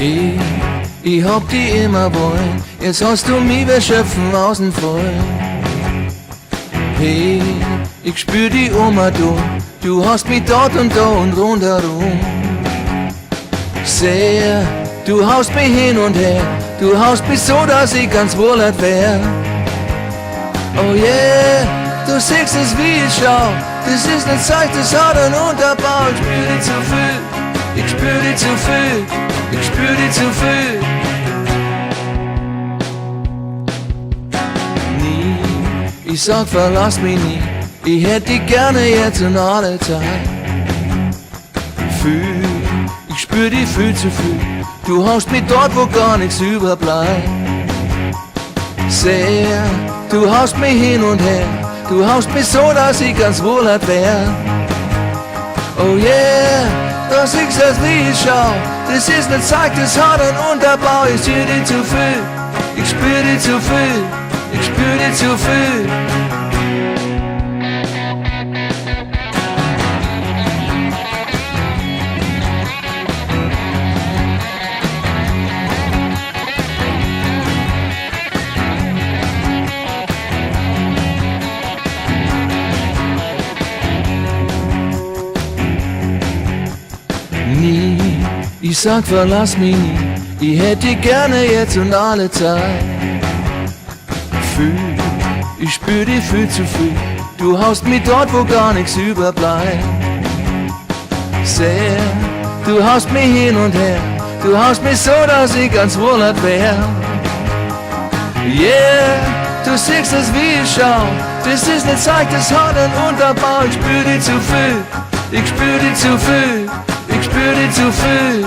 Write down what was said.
Hey, ich hab die immer wollen, jetzt hast du mich verschöpfen außen voll. Hey, ich spür die Oma du hast mich dort und da und rundherum. Sehr, du haust mich hin und her, du haust mich so, dass ich ganz wohlert wär. Oh yeah, du siehst es wie ich schau, das ist nicht Zeit, das hat einen Unterbau. Ich spür die zu viel, ich spür die zu viel, ich spür die zu viel. Nie, ich sag verlass mich nie, ich hätt dich gerne jetzt und alle Zeit. Fühl, ich spür die viel zu viel, du haust mich dort, wo gar nichts überbleibt. Sehr, du haust mich hin und her, du haust mich so, dass ich ganz wohlert wär. Oh yeah, das ist es wie ich schau, das ist nicht Zeug, das hat einen Unterbau. Ich spür die zu viel, ich spür die zu viel, ich spür die zu viel. Nie, ich sag verlass mich nie, ich hätt dich gerne jetzt und alle Zeit. Fühl, ich spür dich viel zu viel, du haust mich dort, wo gar nichts überbleibt. Sehr, du haust mich hin und her, du haust mich so, dass ich ganz wohlert wär. Yeah, du siehst es wie ich schau, das ist nicht Zeug, das hat einen Unterbau. Ich spür dich zu viel, ich spür dich zu viel, ich spür dich zu viel.